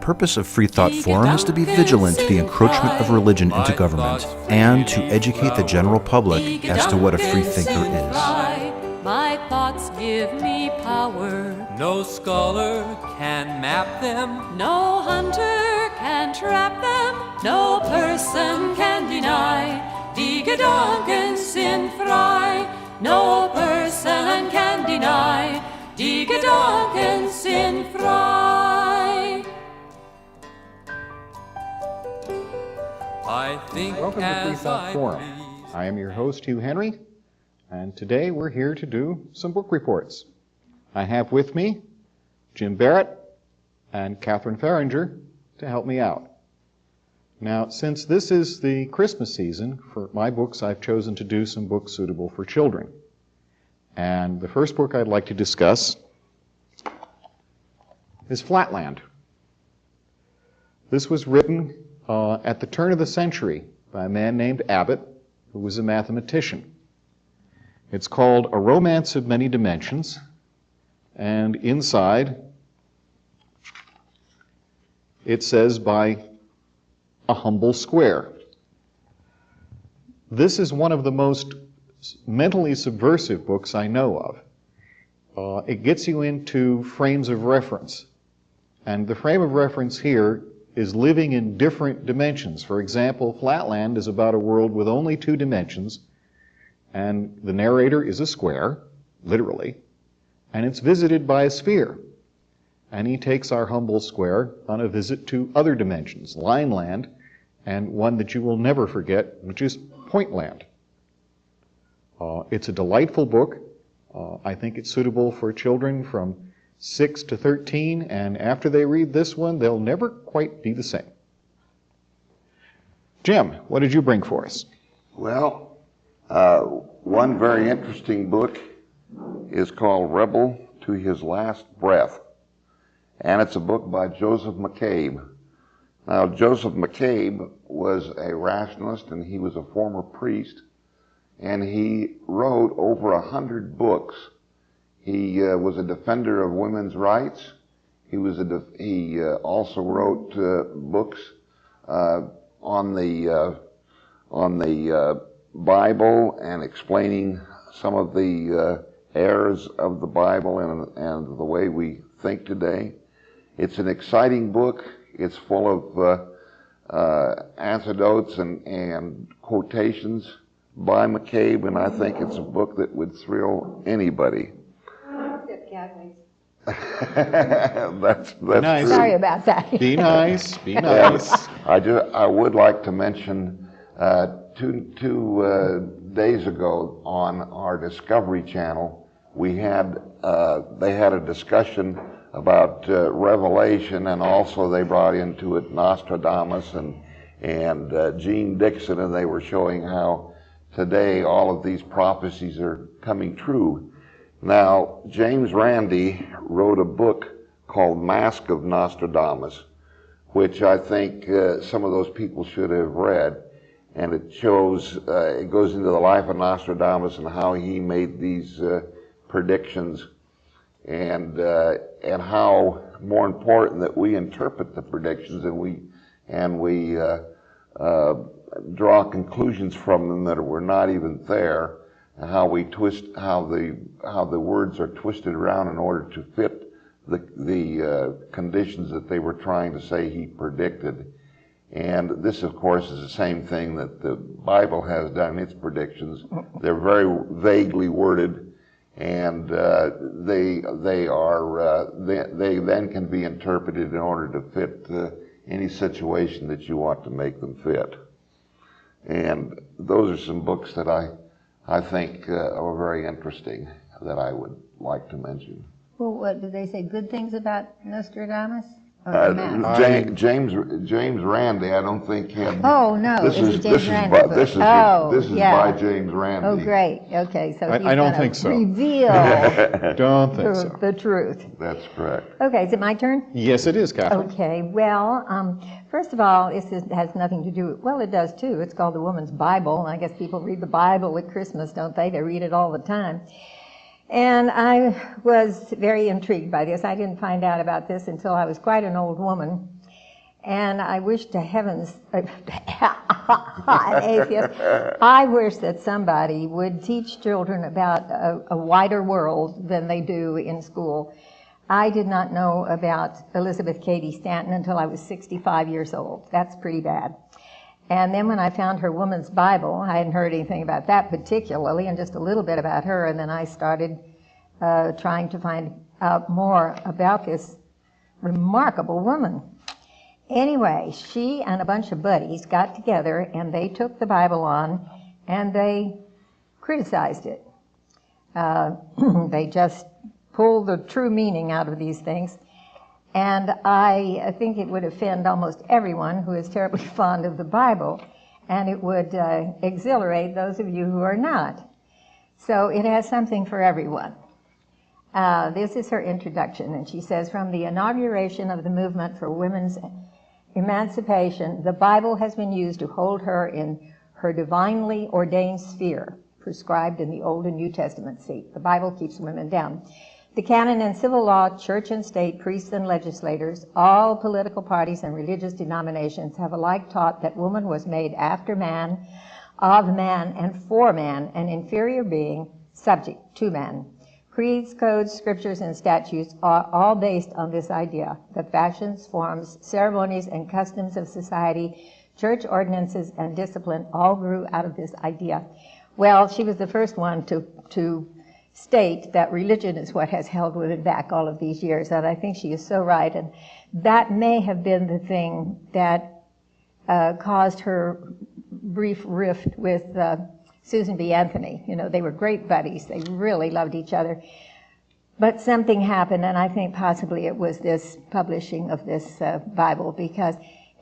purpose of Freethought Forum is to be vigilant to the encroachment of religion into government and to educate the general public as to what a freethinker is. My thoughts give me power. No scholar can map them. No hunter can trap them. No person can deny. Die Gedanken sind frei. No person can deny. Die Gedanken sind frei. I think Welcome to Freethought Forum. I am your host, Hugh Henry, and today we're here to do some book reports. I have with me James Barrot and Catherine Fahringer to help me out. Now, since this is the Christmas season, for my books I've chosen to do some books suitable for children. And the first book I'd like to discuss is Flatland. This was written at the turn of the century by a man named Abbott, who was a mathematician. It's called A Romance of Many Dimensions, and inside it says, by a humble square. This is one of the most mentally subversive books I know of. It gets you into frames of reference, and the frame of reference here is living in different dimensions. For example, Flatland is about a world with only 2 dimensions, and the narrator is a square, literally, and it's visited by a sphere. And he takes our humble square on a visit to other dimensions, Lineland, and one that you will never forget, which is Pointland. It's a delightful book. I think it's suitable for children from 6 to 13, and after they read this one, they'll never quite be the same. Jim, what did you bring for us? Well, one very interesting book is called Rebel to His Last Breath, and it's a book by Joseph McCabe. Now, Joseph McCabe was a rationalist, and he was a former priest, and he wrote over 100 books. He was a defender of women's rights. He also wrote books on the Bible and explaining some of the errors of the Bible and the way we think today. It's an exciting book. It's full of anecdotes and quotations by McCabe, and I think it's a book that would thrill anybody. That's nice. true. Sorry about that. Be nice, be nice. I would like to mention two days ago on our Discovery Channel, they had a discussion about Revelation, and also they brought into it Nostradamus and Gene Dixon, and they were showing how today all of these prophecies are coming true. Now, James Randi wrote a book called Mask of Nostradamus, which I think some of those people should have read. And it shows, it goes into the life of Nostradamus and how he made these predictions, and how more important that we interpret the predictions and we draw conclusions from them that were not even there, and how the words are twisted around in order to fit the conditions that they were trying to say he predicted. And this, of course, is the same thing that the Bible has done in its predictions. They're very vaguely worded, and they then can be interpreted in order to fit any situation that you want to make them fit. And those are some books that I think are very interesting that I would like to mention. Well, what did they say? Good things about Nostradamus? James Randi, I don't think had. Oh no, this is James Randi. This is yeah. by James Randi. Oh great, okay, so I don't think so. Reveal Don't think so. the truth. That's correct. Okay, is it my turn? Yes, it is, Catherine. Okay, well, first of all, this has nothing to do, well, it does too. It's called the Woman's Bible, and I guess people read the Bible at Christmas, don't they? They read it all the time. And I was very intrigued by this. I didn't find out about this until I was quite an old woman. And I wish to heavens, an atheist, I wish that somebody would teach children about a wider world than they do in school. I did not know about Elizabeth Cady Stanton until I was 65 years old. That's pretty bad. And then when I found her woman's Bible, I hadn't heard anything about that particularly, and just a little bit about her, and then I started trying to find out more about this remarkable woman. Anyway, she and a bunch of buddies got together and they took the Bible on and they criticized it. They just pulled the true meaning out of these things. And I think it would offend almost everyone who is terribly fond of the Bible, and it would exhilarate those of you who are not. So it has something for everyone. This is her introduction, and she says, from the inauguration of the movement for women's emancipation, the Bible has been used to hold her in her divinely ordained sphere, prescribed in the Old and New Testament. See, the Bible keeps women down. The canon and civil law, church and state, priests and legislators, all political parties and religious denominations have alike taught that woman was made after man, of man, and for man, an inferior being, subject to man. Creeds, codes, scriptures, and statutes are all based on this idea. The fashions, forms, ceremonies, and customs of society, church ordinances, and discipline all grew out of this idea. Well, she was the first one to state that religion is what has held women back all of these years, and I think she is so right. And that may have been the thing that caused her brief rift with Susan B. Anthony. You know, they were great buddies. They really loved each other. But something happened, and I think possibly it was this publishing of this Bible, because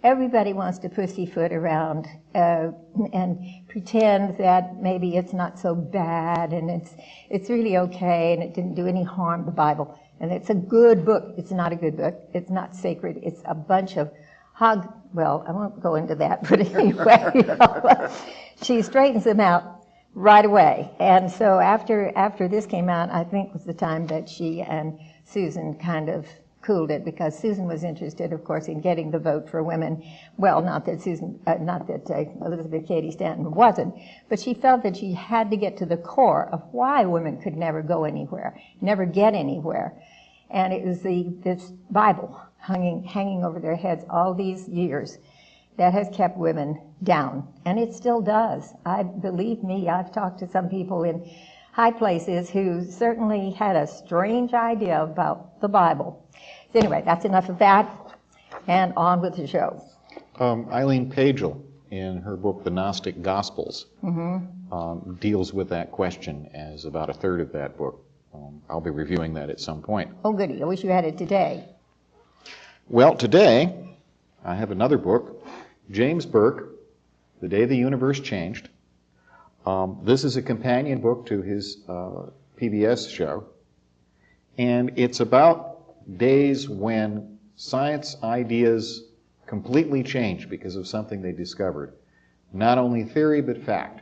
everybody wants to pussyfoot around and pretend that maybe it's not so bad and it's really okay and it didn't do any harm, the Bible. And it's a good book. It's not a good book. It's not sacred. It's a bunch of well, I won't go into that, but anyway, you know, she straightens them out right away. And so after this came out, I think was the time that she and Susan kind of cooled it, because Susan was interested, of course, in getting the vote for women. Well, not that Elizabeth Cady Stanton wasn't, but she felt that she had to get to the core of why women could never go anywhere, never get anywhere. And it was this Bible hanging over their heads all these years that has kept women down, and it still does. Believe me, I've talked to some people in high places who certainly had a strange idea about the Bible. So anyway, that's enough of that, and on with the show. Eileen Pagel, in her book, The Gnostic Gospels, deals with that question as about a third of that book. I'll be reviewing that at some point. Oh, goody. I wish you had it today. Well, today, I have another book, James Barrot, The Day the Universe Changed. This is a companion book to his PBS show, and it's about days when science ideas completely changed because of something they discovered. Not only theory, but fact.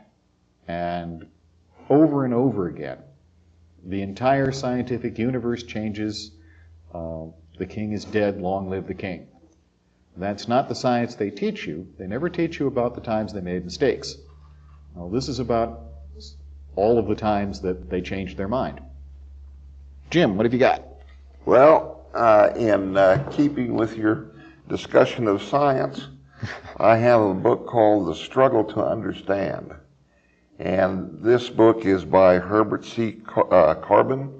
And over again, the entire scientific universe changes. The king is dead, long live the king. That's not the science they teach you. They never teach you about the times they made mistakes. Now, this is about all of the times that they changed their mind. Jim, what have you got? Well, in keeping with your discussion of science, I have a book called The Struggle to Understand. And this book is by Herbert C. Carbon.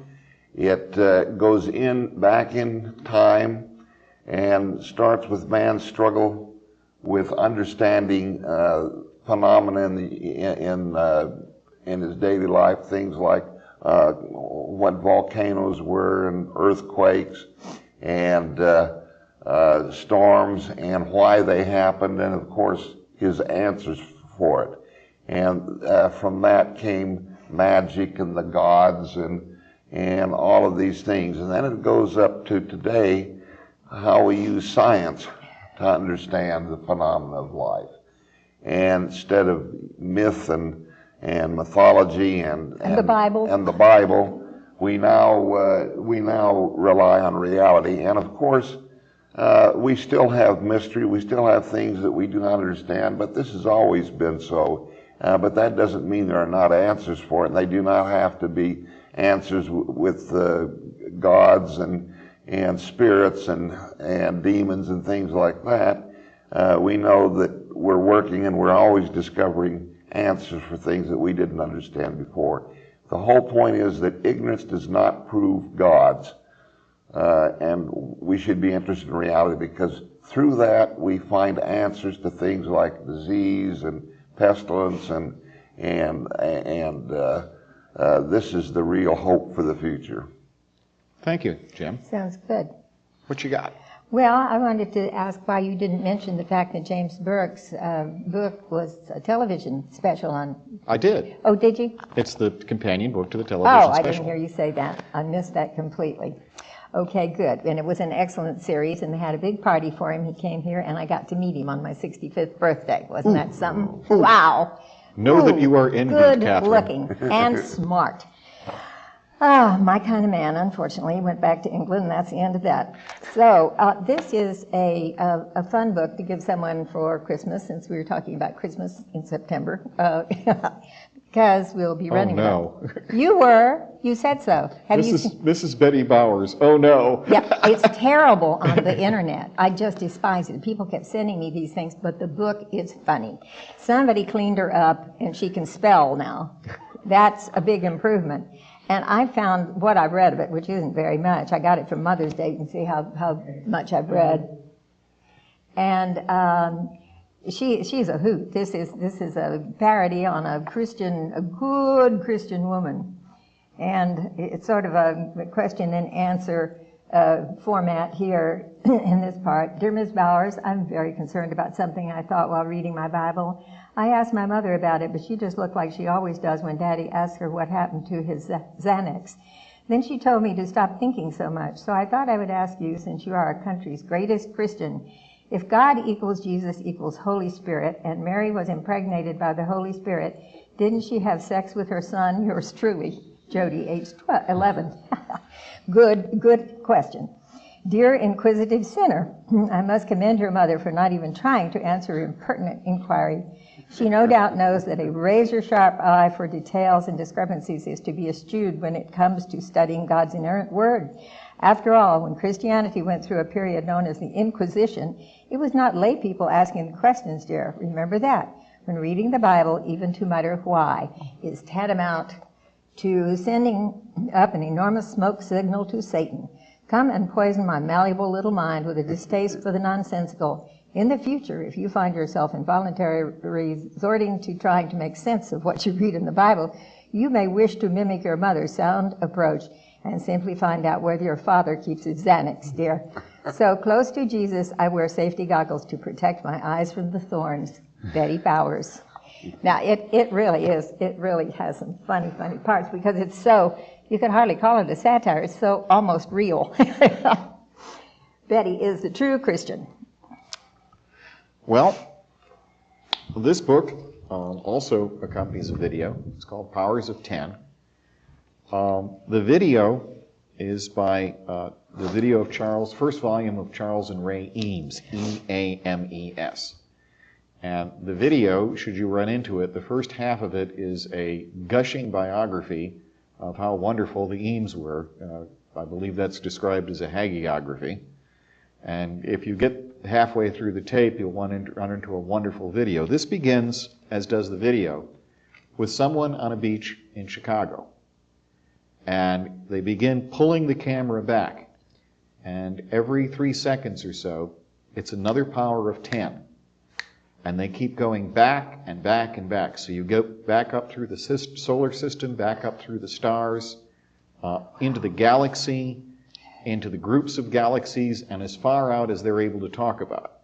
It goes back in time and starts with man's struggle with understanding phenomena in his daily life, things like what volcanoes were and earthquakes and storms and why they happened, and of course his answers for it. And from that came magic and the gods and all of these things. And then it goes up to today, how we use science to understand the phenomena of life. And instead of myth and mythology and the Bible, we now rely on reality. And of course, We still have mystery, we still have things that we do not understand, but this has always been so. But that doesn't mean there are not answers for it, and they do not have to be answers with gods and spirits and demons and things like that. We know that we're working and we're always discovering answers for things that we didn't understand before. The whole point is that ignorance does not prove gods. And we should be interested in reality, because through that we find answers to things like disease and pestilence, and this is the real hope for the future. Thank you, Jim. Sounds good. What you got? Well, I wanted to ask why you didn't mention the fact that James Barrot's book was a television special on... I did. Oh, did you? It's the companion book to the television special. Oh, I didn't hear you say that. I missed that completely. Okay, good. And it was an excellent series, and they had a big party for him. He came here, and I got to meet him on my 65th birthday. Wasn't that something? Wow. Know that you are envied, good Catherine. looking and smart. Ah, my kind of man, unfortunately. He went back to England, and that's the end of that. So this is a fun book to give someone for Christmas, since we were talking about Christmas in September, because we'll be running. Oh, no. You were. You said so. This is Betty Bowers. Oh, no. Yeah, it's terrible on the internet. I just despise it. People kept sending me these things, but the book is funny. Somebody cleaned her up, and she can spell now. That's a big improvement. And I found what I've read of it, which isn't very much. I got it from Mother's Day. You can see how much I've read. And she's a hoot. This is a parody on a good Christian woman. And it's sort of a question and answer format here in this part. Dear Ms. Bowers, I'm very concerned about something I thought while reading my Bible. I asked my mother about it, but she just looked like she always does when Daddy asks her what happened to his Xanax. Then she told me to stop thinking so much. So I thought I would ask you, since you are our country's greatest Christian, if God equals Jesus equals Holy Spirit, and Mary was impregnated by the Holy Spirit, didn't she have sex with her son, yours truly, Jody, age 11? Good question. Dear inquisitive sinner, I must commend your mother for not even trying to answer your impertinent inquiry. She no doubt knows that a razor-sharp eye for details and discrepancies is to be eschewed when it comes to studying God's inerrant word. After all, when Christianity went through a period known as the Inquisition, it was not lay people asking the questions, dear. Remember that. When reading the Bible, even to mutter why is tantamount to sending up an enormous smoke signal to Satan. Come and poison my malleable little mind with a distaste for the nonsensical. In the future, if you find yourself involuntarily resorting to trying to make sense of what you read in the Bible, you may wish to mimic your mother's sound approach and simply find out whether your father keeps his Xanax, dear. So close to Jesus, I wear safety goggles to protect my eyes from the thorns. Betty Bowers. Now, it really has some funny parts, because it's so, you could hardly call it a satire, it's so almost real. Betty is the true Christian. Well, this book also accompanies a video. It's called Powers of 10. The video is by the video of first volume of Charles and Ray Eames, E-A-M-E-S. And the video, should you run into it, the first half of it is a gushing biography of how wonderful the Eames were. I believe that's described as a hagiography. And if you get halfway through the tape, you'll run into a wonderful video. This begins, as does the video, with someone on a beach in Chicago. And they begin pulling the camera back. And every 3 seconds or so, it's another power of 10. And they keep going back and back and back. So you go back up through the solar system, back up through the stars, into the galaxy, into the groups of galaxies, and as far out as they're able to talk about.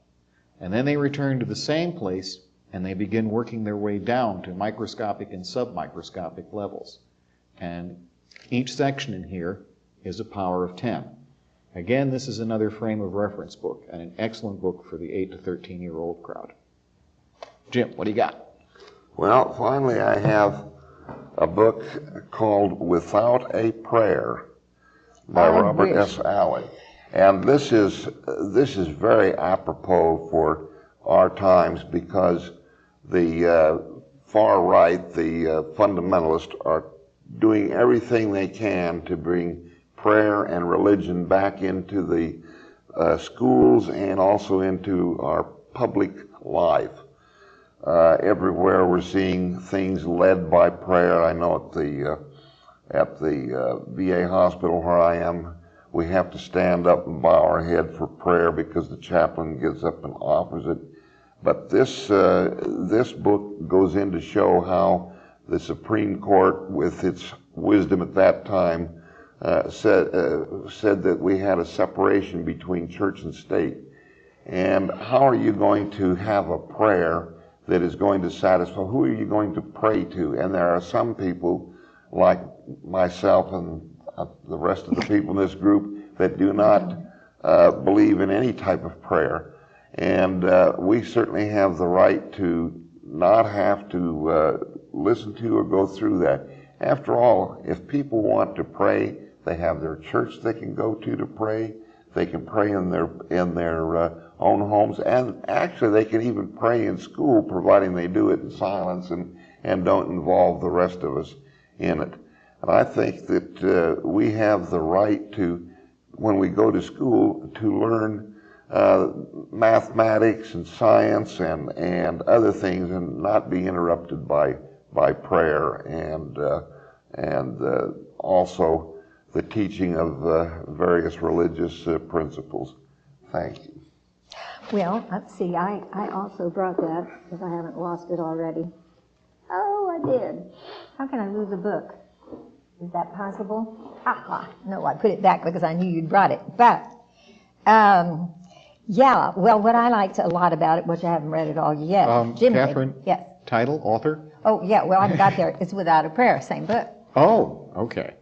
And then they return to the same place, and they begin working their way down to microscopic and submicroscopic levels. And each section in here is a power of 10. Again, this is another frame of reference book, and an excellent book for the 8 to 13-year-old crowd. Jim, what do you got? Well, finally I have a book called Without a Prayer by Robert S. Alley. And this is very apropos for our times, because the far right, the fundamentalists, are doing everything they can to bring prayer and religion back into the schools and also into our public life. Everywhere we're seeing things led by prayer. I know at the VA hospital where I am, we have to stand up and bow our head for prayer because the chaplain gets up and offers it. But this book goes in to show how the Supreme Court, with its wisdom at that time, said that we had a separation between church and state. And how are you going to have a prayer that is going to satisfy? Who are you going to pray to? And there are some people, like myself and the rest of the people in this group, that do not believe in any type of prayer. And we certainly have the right to not have to listen to or go through that. After all, if people want to pray, they have their church they can go to pray. They can pray in their own homes, and actually they can even pray in school, providing they do it in silence and don't involve the rest of us in it. And I think that we have the right to, when we go to school, to learn mathematics and science and other things, and not be interrupted by prayer and also the teaching of various religious principles. Thank you. Well, let's see, I also brought that, if I haven't lost it already. Oh, I did. How can I lose a book? Is that possible? No, I put it back because I knew you'd brought it. But, yeah, well, what I liked a lot about it, which I haven't read it all yet. Jim Catherine, did. Yes. Title, author? Oh, yeah, well, I got there. It's Without a Prayer, same book. Oh, okay.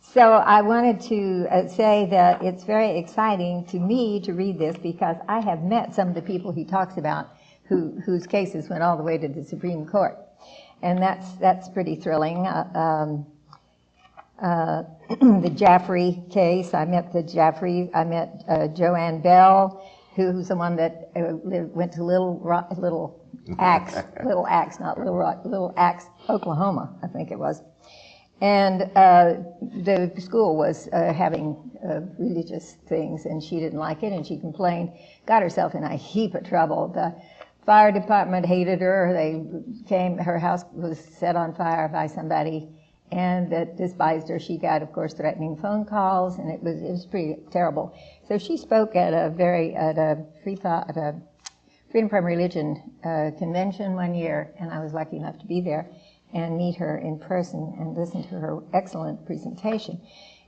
So I wanted to say that it's very exciting to me to read this, because I have met some of the people he talks about whose cases went all the way to the Supreme Court. And that's pretty thrilling. The Jaffrey case, I met the Jaffrey, I met Joanne Bell, who's the one that went to Little Axe, Oklahoma, I think it was. And the school was having religious things, and she didn't like it, and she complained, got herself in a heap of trouble. The fire department hated her. Her house was set on fire by somebody, and that despised her. She got, of course, threatening phone calls, and it was pretty terrible. So she spoke at a Freedom from Religion convention one year, and I was lucky enough to be there and meet her in person and listen to her excellent presentation.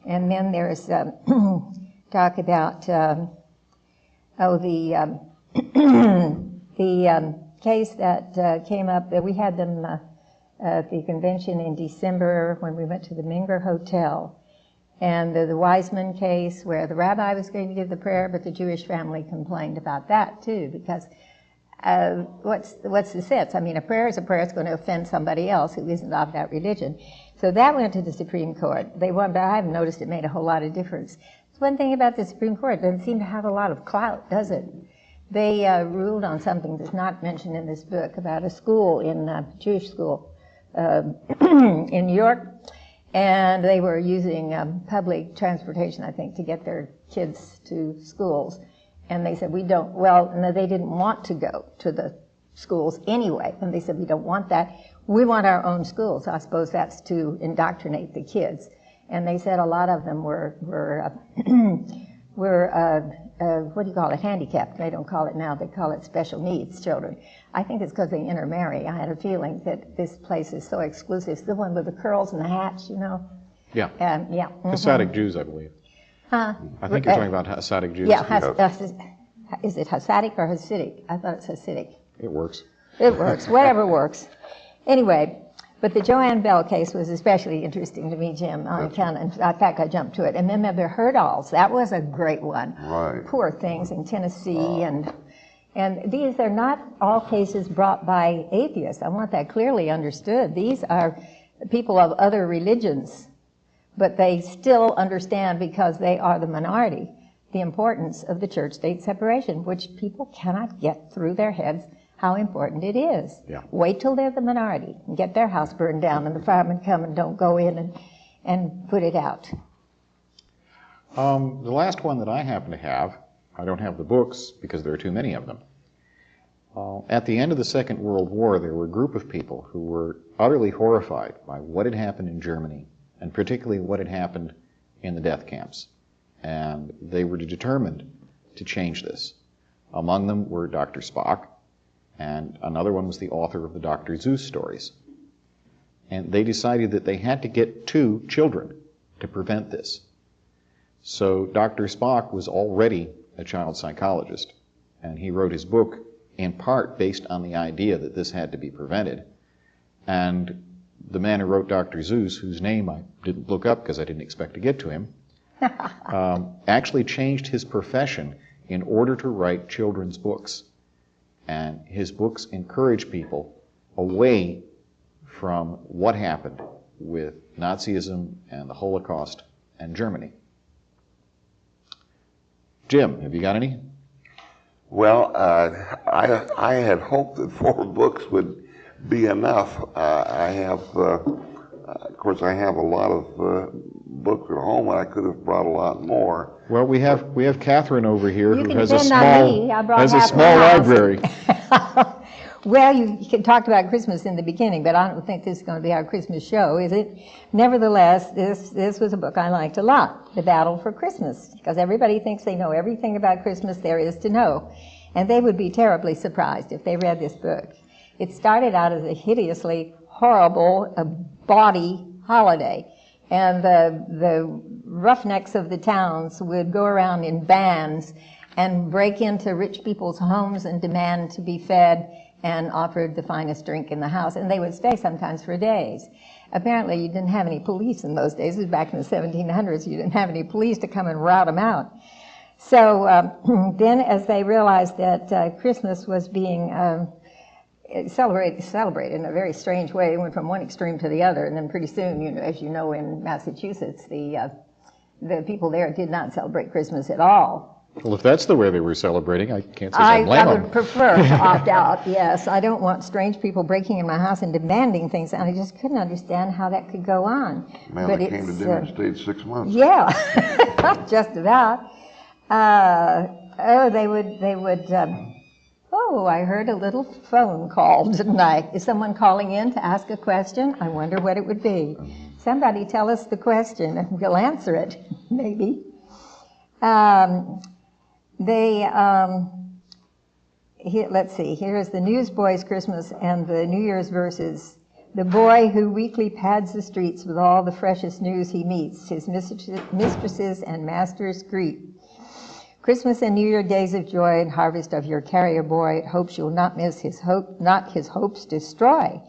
And then there's talk about the case that came up. We had them at the convention in December when we went to the Minger Hotel. And the Wiseman case, where the rabbi was going to give the prayer, but the Jewish family complained about that too, because what's the sense? I mean, a prayer is a prayer. It's going to offend somebody else who isn't of that religion. So that went to the Supreme Court. They won, but I haven't noticed it made a whole lot of difference. One thing about the Supreme Court, it doesn't seem to have a lot of clout, does it? They ruled on something that's not mentioned in this book about a school, a Jewish school in New York, and they were using public transportation, I think, to get their kids to schools. And they said, no, they didn't want to go to the schools anyway. And they said, we don't want that. We want our own schools. I suppose that's to indoctrinate the kids. And they said a lot of them were what do you call it, handicapped. They don't call it now, they call it special needs children. I think it's because they intermarry. I had a feeling that this place is so exclusive. It's the one with the curls and the hats, you know? Yeah. Yeah. Hasidic Jews, I believe. I think you're talking about Hasidic Jews. Yeah, is it Hasidic or Hasidic? I thought it's Hasidic. It works. It works, whatever works. Anyway, but the Joanne Bell case was especially interesting to me, Jim, on account, in fact, I jumped to it. And then the Herdals, that was a great one. Right. Poor things in Tennessee, and these are not all cases brought by atheists. I want that clearly understood. These are people of other religions but they still understand, because they are the minority, the importance of the church-state separation, which people cannot get through their heads how important it is. Yeah. Wait till they're the minority and get their house burned down and the firemen come and don't go in and put it out. The last one that I happen to have, I don't have the books because there are too many of them. At the end of the Second World War, there were a group of people who were utterly horrified by what had happened in Germany, and particularly what had happened in the death camps. And they were determined to change this. Among them were Dr. Spock, and another one was the author of the Dr. Seuss stories. And they decided that they had to get 2 children to prevent this. So Dr. Spock was already a child psychologist, and he wrote his book in part based on the idea that this had to be prevented. And the man who wrote Dr. Seuss, whose name I didn't look up because I didn't expect to get to him, actually changed his profession in order to write children's books. And his books encourage people away from what happened with Nazism and the Holocaust and Germany. Jim, have you got any? Well, I had hoped that 4 books would be enough. I have, of course, I have a lot of books at home, and I could have brought a lot more. Well, we have Catherine over here You who can has a depend on me. small I brought has a half my small house. library. Well, you talked about Christmas in the beginning, but I don't think this is going to be our Christmas show, is it? Nevertheless, this was a book I liked a lot, The Battle for Christmas, because everybody thinks they know everything about Christmas there is to know. And they would be terribly surprised if they read this book. It started out as a hideously horrible, bawdy holiday. And the roughnecks of the towns would go around in bands and break into rich people's homes and demand to be fed and offered the finest drink in the house. And they would stay sometimes for days. Apparently you didn't have any police in those days. It was back in the 1700s. You didn't have any police to come and rout them out. So then as they realized that Christmas was being celebrated in a very strange way, it went from one extreme to the other, and then pretty soon, you know, as you know, in Massachusetts, the people there did not celebrate Christmas at all. Well, if that's the way they were celebrating, I can't say I blame I them. would prefer to opt out, yes. I don't want strange people breaking in my house and demanding things, and I just couldn't understand how that could go on. Man, But they came to dinner and stayed 6 months. Yeah, just about. They would, oh, I heard a little phone call tonight. Is someone calling in to ask a question? I wonder what it would be. Somebody tell us the question and we'll answer it, maybe. Let's see, here's the Newsboys' Christmas and the New Year's verses. The boy who weekly pads the streets with all the freshest news he meets, his mistresses and masters greet. Christmas and New Year days of joy and harvest of your carrier boy, it hopes you'll not miss his hope, not his hopes destroy.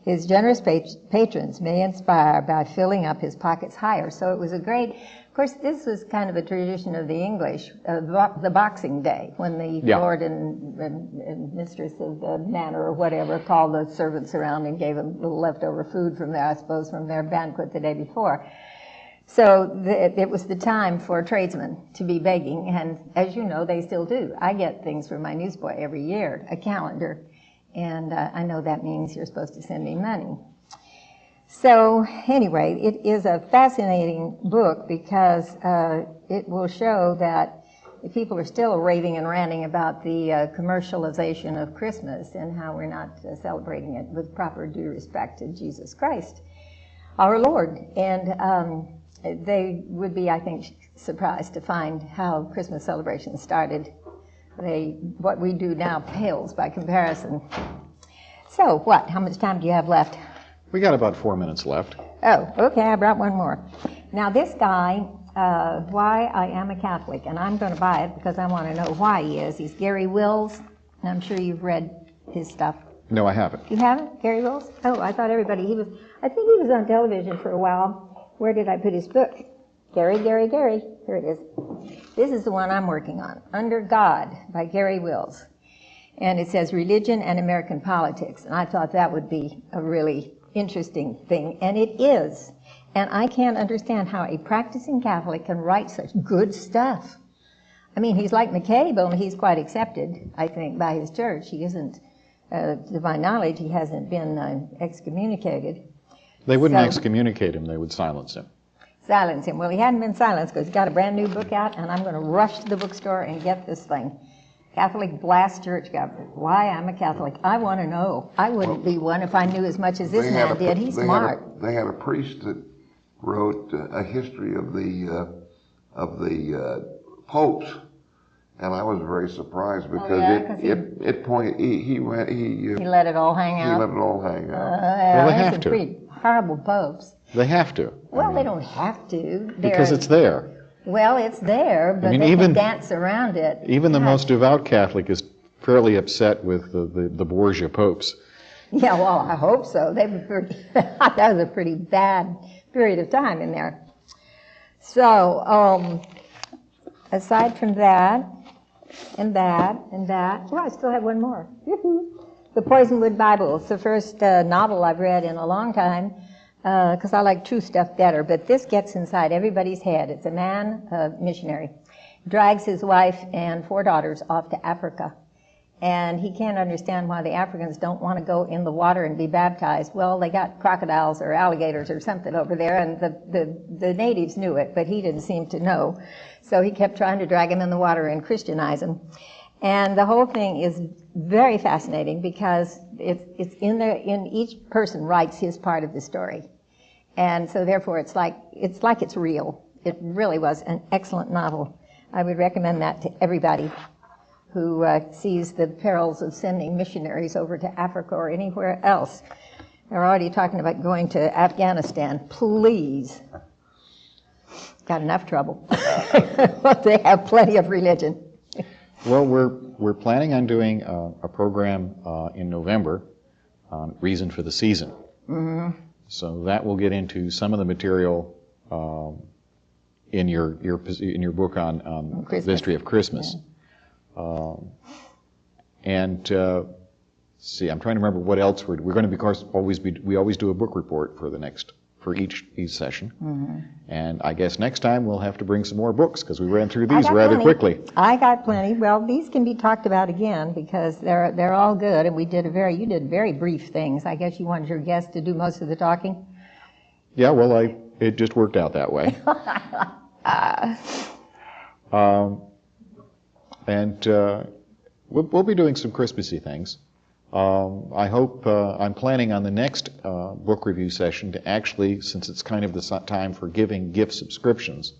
His generous patrons may inspire by filling up his pockets higher. So it was a great, of course, this was kind of a tradition of the English, the Boxing Day, when the lord and mistress of the manor or whatever called the servants around and gave them a little leftover food from there, I suppose, from their banquet the day before. So it was the time for tradesmen to be begging, and as you know, they still do. I get things from my newsboy every year, a calendar, and I know that means you're supposed to send me money. So anyway, it is a fascinating book because it will show that people are still raving and ranting about the commercialization of Christmas and how we're not celebrating it with proper due respect to Jesus Christ, our Lord. And they would be, I think, surprised to find how Christmas celebrations started. What we do now pales by comparison. So what? How much time do you have left? We got about 4 minutes left. Oh, okay, I brought one more. Now this guy, Why I Am a Catholic, and I'm going to buy it because I want to know why he is. He's Gary Wills, and I'm sure you've read his stuff. No, I haven't. You haven't? Gary Wills? Oh, I thought everybody, I think he was on television for a while. Where did I put his book? Gary. Here it is. This is the one I'm working on, Under God by Gary Wills. And it says Religion and American Politics. And I thought that would be a really interesting thing. And it is. And I can't understand how a practicing Catholic can write such good stuff. I mean, he's like McCabe, only he's quite accepted, I think, by his church. He isn't, to my knowledge, he hasn't been excommunicated. They wouldn't excommunicate him, they would silence him. Silence him. Well, he hadn't been silenced because he's got a brand new book out, and I'm going to rush to the bookstore and get this thing. Catholic Blast Church Government. Why I'm a Catholic. I want to know. I wouldn't be one if I knew as much as this man did. He's smart. They had a priest that wrote a history of the popes, and I was very surprised because he let it all hang out. He let it all hang out. Well, they have to. Pretty horrible popes. They have to. Well, they don't have to. Because it's there. Well, it's there, but they can dance around it. Even the most devout Catholic is fairly upset with the Borgia popes. Yeah, well, I hope so. They were that was a pretty bad period of time in there. So, aside from that, and that, well, I still have one more. The Poisonwood Bible. It's the first novel I've read in a long time, because I like true stuff better, but this gets inside everybody's head. It's a man, a missionary, drags his wife and 4 daughters off to Africa, and he can't understand why the Africans don't want to go in the water and be baptized. Well, they got crocodiles or alligators or something over there, and the natives knew it, but he didn't seem to know, so he kept trying to drag them in the water and Christianize them. And the whole thing is very fascinating because it's in there. In each person writes his part of the story. And so therefore it's like it's real. It really was an excellent novel. I would recommend that to everybody who sees the perils of sending missionaries over to Africa or anywhere else. They're already talking about going to Afghanistan. Please. Got enough trouble. They have plenty of religion. Well, we're planning on doing a program in November on Reason for the Season. Mm-hmm. So that will get into some of the material in your book on the history of Christmas. Yeah. See, I'm trying to remember what else we're going to be. Of course, we always do a book report for each session. Mm-hmm. And I guess next time we'll have to bring some more books because we ran through these rather quickly. I got plenty. Well, these can be talked about again because they're all good, and you did very brief things. I guess you wanted your guest to do most of the talking. Yeah, well, it just worked out that way. We'll be doing some Christmassy things. I hope, I'm planning on the next book review session to actually, since it's kind of the time for giving gift subscriptions,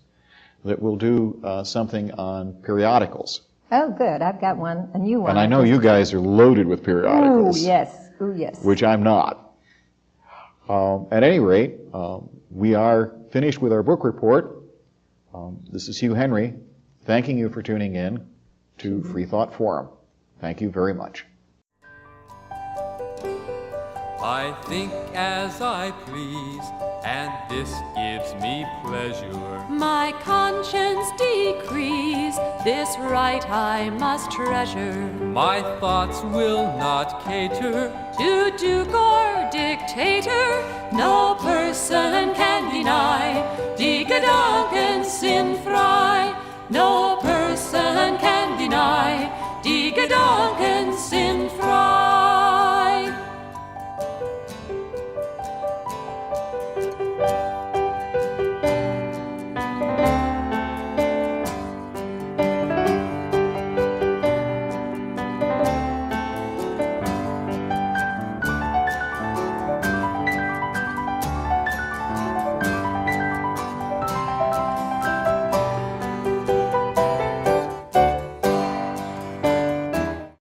that we'll do something on periodicals. Oh, good. I've got one, a new one. And I know you guys are loaded with periodicals. Oh, yes. Oh, yes. Which I'm not. At any rate, we are finished with our book report. This is Hugh Henry, thanking you for tuning in to Freethought Forum. Thank you very much. I think as I please, and this gives me pleasure. My conscience decrees, this right I must treasure. My thoughts will not cater To duke or dictator, no person can deny.